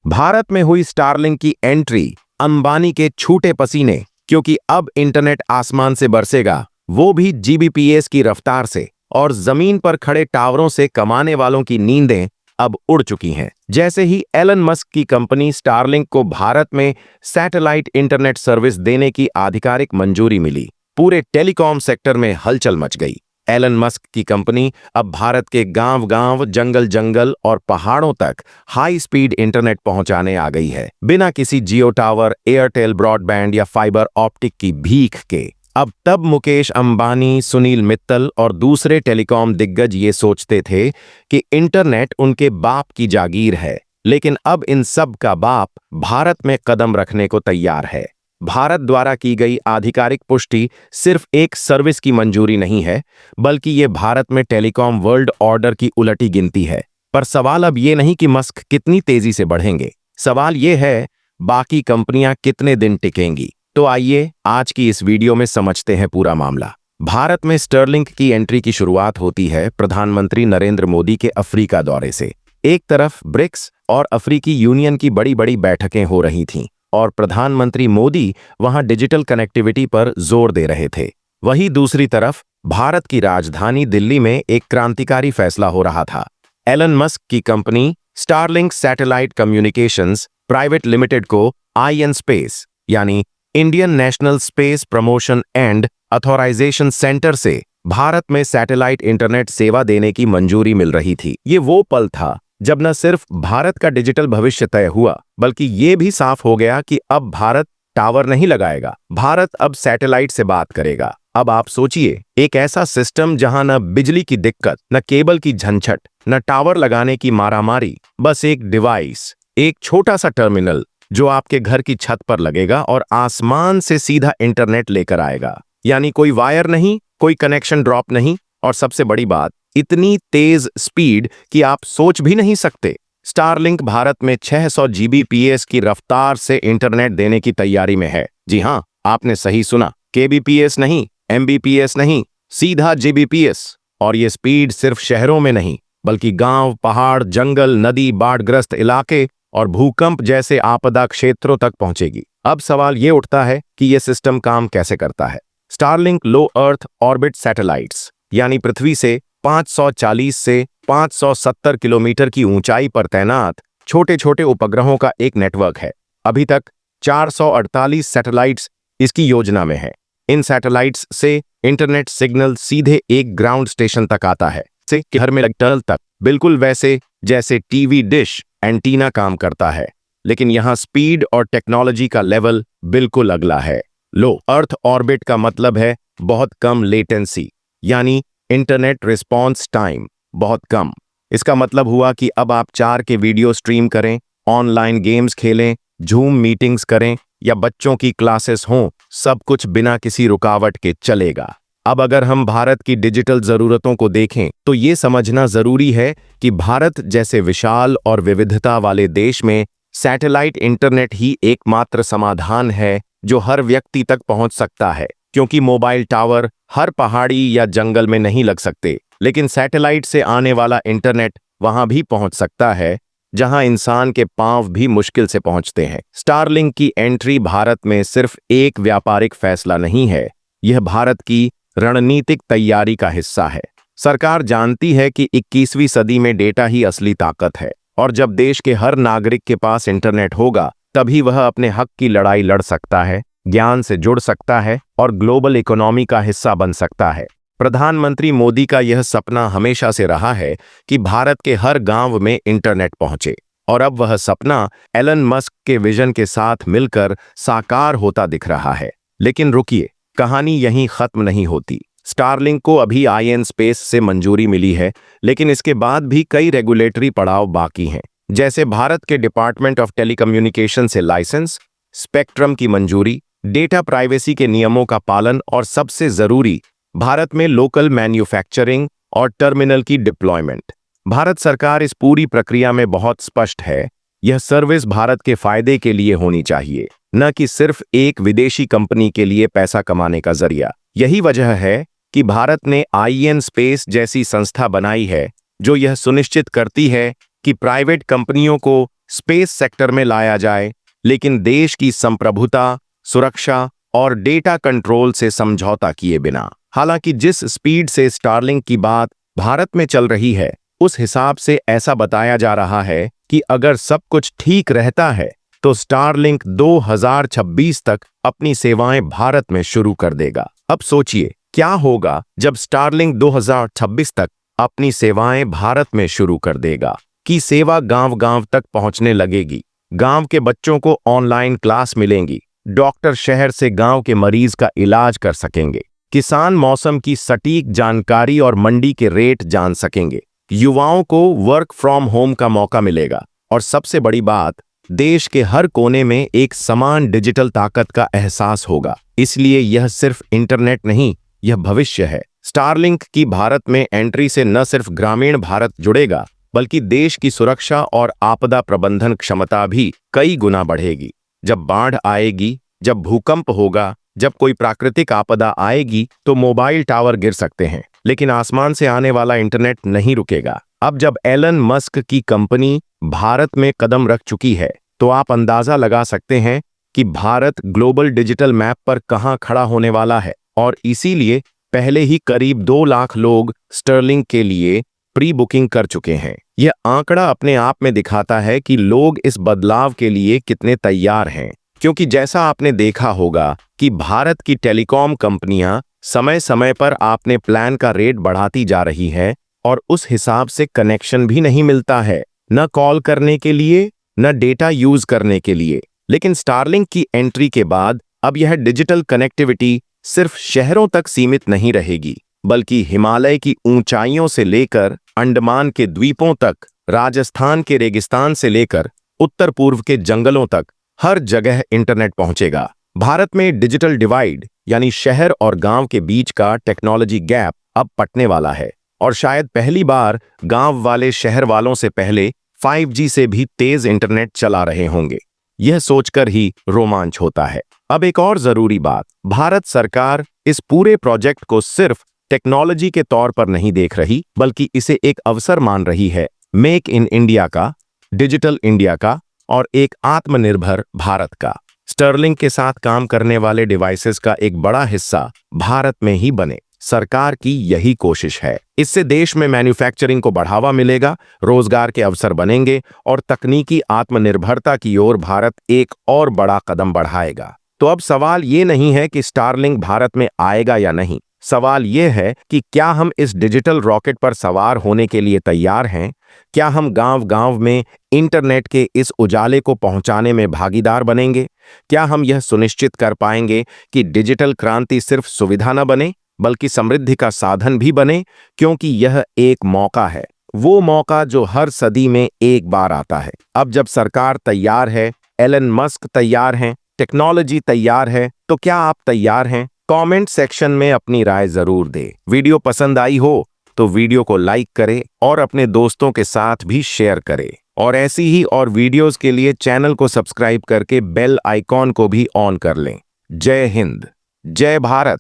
भारत में हुई स्टारलिंक की एंट्री अंबानी के छूटे पसीने, क्योंकि अब इंटरनेट आसमान से बरसेगा, वो भी जीबीपीएस की रफ्तार से, और जमीन पर खड़े टावरों से कमाने वालों की नींदें अब उड़ चुकी हैं। जैसे ही एलन मस्क की कंपनी स्टारलिंक को भारत में सैटेलाइट इंटरनेट सर्विस देने की आधिकारिक मंजूरी मिली, पूरे टेलीकॉम सेक्टर में हलचल मच गई। एलन मस्क की कंपनी अब भारत के गांव-गांव, जंगल-जंगल और पहाड़ों तक हाई स्पीड इंटरनेट पहुंचाने आ गई है, बिना किसी जियो टावर, एयरटेल ब्रॉडबैंड या फाइबर ऑप्टिक की भीख के। अब तब मुकेश अंबानी, सुनील मित्तल और दूसरे टेलीकॉम दिग्गज ये सोचते थे कि इंटरनेट उनके बाप की जागीर है, लेकिन अब इन सब का बाप भारत में कदम रखने को तैयार है। भारत द्वारा की गई आधिकारिक पुष्टि सिर्फ एक सर्विस की मंजूरी नहीं है, बल्कि ये भारत में टेलीकॉम वर्ल्ड ऑर्डर की उलटी गिनती है। पर सवाल अब ये नहीं कि मस्क कितनी तेजी से बढ़ेंगे, सवाल ये है बाकी कंपनियां कितने दिन टिकेंगी। तो आइए आज की इस वीडियो में समझते हैं पूरा मामला। भारत में स्टारलिंक की एंट्री की शुरुआत होती है प्रधानमंत्री नरेंद्र मोदी के अफ्रीका दौरे से। एक तरफ ब्रिक्स और अफ्रीकी यूनियन की बड़ी बड़ी बैठकें हो रही थीं, और प्रधानमंत्री मोदी वहां डिजिटल कनेक्टिविटी पर जोर दे रहे थे। वहीं दूसरी तरफ भारत की राजधानी दिल्ली में एक क्रांतिकारी फैसला हो रहा था। एलन मस्क की company Starlink satellite communications private limited को आईएन स्पेस यानी Indian national space promotion and authorisation centre से भारत में सैटेलाइट इंटरनेट सेवा देने की मंजूरी मिल रही थी। ये वो पल था जब न सिर्फ भारत का डिजिटल भविष्य तय हुआ, बल्कि ये भी साफ हो गया कि अब भारत टावर नहीं लगाएगा, भारत अब सैटेलाइट से बात करेगा। अब आप सोचिए, एक ऐसा सिस्टम जहां न बिजली की दिक्कत, न केबल की झंझट, न टावर लगाने की मारामारी, बस एक डिवाइस, एक छोटा सा टर्मिनल जो आपके घर की छत पर लगेगा और आसमान से सीधा इंटरनेट लेकर आएगा। यानी कोई वायर नहीं, कोई कनेक्शन ड्रॉप नहीं, और सबसे बड़ी बात, इतनी तेज स्पीड कि आप सोच भी नहीं सकते। स्टारलिंक भारत में 600 जीबीपीएस की रफ्तार से इंटरनेट देने की तैयारी में है। जी हां, आपने सही सुना, केबीपीएस नहीं, एमबीपीएस नहीं, सीधा जीबीपीएस। और ये स्पीड सिर्फ शहरों में नहीं, बल्कि गांव, पहाड़, जंगल, नदी, बाढ़ग्रस्त इलाके और भूकंप जैसे आपदा क्षेत्रों तक पहुंचेगी। अब सवाल ये उठता है कि यह सिस्टम काम कैसे करता है। स्टारलिंक लो अर्थ ऑर्बिट सैटेलाइट्स यानी पृथ्वी से 540 से 570 किलोमीटर की ऊंचाई पर तैनात छोटे छोटे उपग्रहों का एक नेटवर्क है। अभी तक 448 सैटेलाइट्स इसकी योजना में है। इन सैटेलाइट्स से इंटरनेट सिग्नल सीधे एक ग्राउंड स्टेशन तक आता है, से घर में टनल तक, बिल्कुल वैसे जैसे टीवी डिश एंटीना काम करता है। लेकिन यहां स्पीड और टेक्नोलॉजी का लेवल बिल्कुल अगला है। लो अर्थ ऑर्बिट का मतलब है बहुत कम लेटेंसी, यानी इंटरनेट रिस्पॉन्स टाइम बहुत कम। इसका मतलब हुआ कि अब आप 4 के वीडियो स्ट्रीम करें, ऑनलाइन गेम्स खेलें, जूम मीटिंग्स करें या बच्चों की क्लासेस हों, सब कुछ बिना किसी रुकावट के चलेगा। अब अगर हम भारत की डिजिटल जरूरतों को देखें, तो ये समझना जरूरी है कि भारत जैसे विशाल और विविधता वाले देश में सैटेलाइट इंटरनेट ही एकमात्र समाधान है जो हर व्यक्ति तक पहुंच सकता है। क्योंकि मोबाइल टावर हर पहाड़ी या जंगल में नहीं लग सकते, लेकिन सैटेलाइट से आने वाला इंटरनेट वहां भी पहुंच सकता है जहां इंसान के पांव भी मुश्किल से पहुंचते हैं। स्टारलिंक की एंट्री भारत में सिर्फ एक व्यापारिक फैसला नहीं है, यह भारत की रणनीतिक तैयारी का हिस्सा है। सरकार जानती है कि 21वीं सदी में डेटा ही असली ताकत है, और जब देश के हर नागरिक के पास इंटरनेट होगा, तभी वह अपने हक की लड़ाई लड़ सकता है, ज्ञान से जुड़ सकता है और ग्लोबल इकोनॉमी का हिस्सा बन सकता है। प्रधानमंत्री मोदी का यह सपना हमेशा से रहा है कि भारत के हर गांव में इंटरनेट पहुंचे, और अब वह सपना एलन मस्क के विजन के साथ मिलकर साकार होता दिख रहा है। लेकिन रुकिए, कहानी यहीं खत्म नहीं होती। स्टारलिंक को अभी आईएन स्पेस से मंजूरी मिली है, लेकिन इसके बाद भी कई रेगुलेटरी पड़ाव बाकी हैं। जैसे भारत के डिपार्टमेंट ऑफ टेलीकम्युनिकेशन से लाइसेंस, स्पेक्ट्रम की मंजूरी, डेटा प्राइवेसी के नियमों का पालन, और सबसे जरूरी, भारत में लोकल मैन्युफैक्चरिंग और टर्मिनल की डिप्लॉयमेंट। भारत सरकार इस पूरी प्रक्रिया में बहुत स्पष्ट है, यह सर्विस भारत के फायदे के लिए होनी चाहिए, न कि सिर्फ एक विदेशी कंपनी के लिए पैसा कमाने का जरिया। यही वजह है कि भारत ने आईएन स्पेस जैसी संस्था बनाई है जो यह सुनिश्चित करती है कि प्राइवेट कंपनियों को स्पेस सेक्टर में लाया जाए, लेकिन देश की संप्रभुता, सुरक्षा और डेटा कंट्रोल से समझौता किए बिना। हालांकि जिस स्पीड से स्टारलिंक की बात भारत में चल रही है, उस हिसाब से ऐसा बताया जा रहा है कि अगर सब कुछ ठीक रहता है तो स्टारलिंक 2026 तक अपनी सेवाएं भारत में शुरू कर देगा। अब सोचिए क्या होगा जब स्टारलिंक 2026 तक अपनी सेवाएं भारत में शुरू कर देगा कि सेवा गांव-गांव तक पहुंचने लगेगी। गांव के बच्चों को ऑनलाइन क्लास मिलेंगी, डॉक्टर शहर से गांव के मरीज का इलाज कर सकेंगे, किसान मौसम की सटीक जानकारी और मंडी के रेट जान सकेंगे, युवाओं को वर्क फ्रॉम होम का मौका मिलेगा और सबसे बड़ी बात, देश के हर कोने में एक समान डिजिटल ताकत का एहसास होगा। इसलिए यह सिर्फ इंटरनेट नहीं, यह भविष्य है। स्टारलिंक की भारत में एंट्री से न सिर्फ ग्रामीण भारत जुड़ेगा, बल्कि देश की सुरक्षा और आपदा प्रबंधन क्षमता भी कई गुना बढ़ेगी। जब बाढ़ आएगी, जब भूकंप होगा, जब कोई प्राकृतिक आपदा आएगी तो मोबाइल टावर गिर सकते हैं, लेकिन आसमान से आने वाला इंटरनेट नहीं रुकेगा। अब जब एलन मस्क की कंपनी भारत में कदम रख चुकी है, तो आप अंदाजा लगा सकते हैं कि भारत ग्लोबल डिजिटल मैप पर कहां खड़ा होने वाला है। और इसीलिए पहले ही करीब 2 लाख लोग स्टारलिंक के लिए प्री बुकिंग कर चुके हैं। यह आंकड़ा अपने आप में दिखाता है कि लोग इस बदलाव के लिए कितने तैयार हैं, क्योंकि जैसा आपने देखा होगा कि भारत की टेलीकॉम कंपनियां समय समय पर अपने प्लान का रेट बढ़ाती जा रही है और उस हिसाब से कनेक्शन भी नहीं मिलता है, न कॉल करने के लिए न डेटा यूज करने के लिए। लेकिन स्टारलिंक की एंट्री के बाद अब यह डिजिटल कनेक्टिविटी सिर्फ शहरों तक सीमित नहीं रहेगी, बल्कि हिमालय की ऊंचाइयों से लेकर अंडमान के द्वीपों तक, राजस्थान के रेगिस्तान से लेकर उत्तर पूर्व के जंगलों तक हर जगह इंटरनेट पहुंचेगा। भारत में डिजिटल डिवाइड यानी शहर और गांव के बीच का टेक्नोलॉजी गैप अब पटने वाला है और शायद पहली बार गांव वाले शहर वालों से पहले 5G से भी तेज इंटरनेट चला रहे होंगे। यह सोचकर ही रोमांच होता है। अब एक और जरूरी बात, भारत सरकार इस पूरे प्रोजेक्ट को सिर्फ टेक्नोलॉजी के तौर पर नहीं देख रही, बल्कि इसे एक अवसर मान रही है, मेक इन इंडिया का, डिजिटल इंडिया का और एक आत्मनिर्भर भारत का। स्टारलिंक के साथ काम करने वाले डिवाइसेस का एक बड़ा हिस्सा भारत में ही बने। सरकार की यही कोशिश है। इससे देश में मैन्युफैक्चरिंग को बढ़ावा मिलेगा, रोजगार के अवसर बनेंगे और तकनीकी आत्मनिर्भरता की ओर भारत एक और बड़ा कदम बढ़ाएगा। तो अब सवाल ये नहीं है कि स्टारलिंक भारत में आएगा या नहीं, सवाल यह है कि क्या हम इस डिजिटल रॉकेट पर सवार होने के लिए तैयार हैं? क्या हम गांव-गांव में इंटरनेट के इस उजाले को पहुंचाने में भागीदार बनेंगे? क्या हम यह सुनिश्चित कर पाएंगे कि डिजिटल क्रांति सिर्फ सुविधा न बने, बल्कि समृद्धि का साधन भी बने? क्योंकि यह एक मौका है, वो मौका जो हर सदी में एक बार आता है। अब जब सरकार तैयार है, एलन मस्क तैयार हैं, टेक्नोलॉजी तैयार है, तो क्या आप तैयार हैं? कमेंट सेक्शन में अपनी राय जरूर दें। वीडियो पसंद आई हो तो वीडियो को लाइक करें और अपने दोस्तों के साथ भी शेयर करें। और ऐसी ही और वीडियोस के लिए चैनल को सब्सक्राइब करके बेल आइकॉन को भी ऑन कर लें। जय हिंद, जय भारत।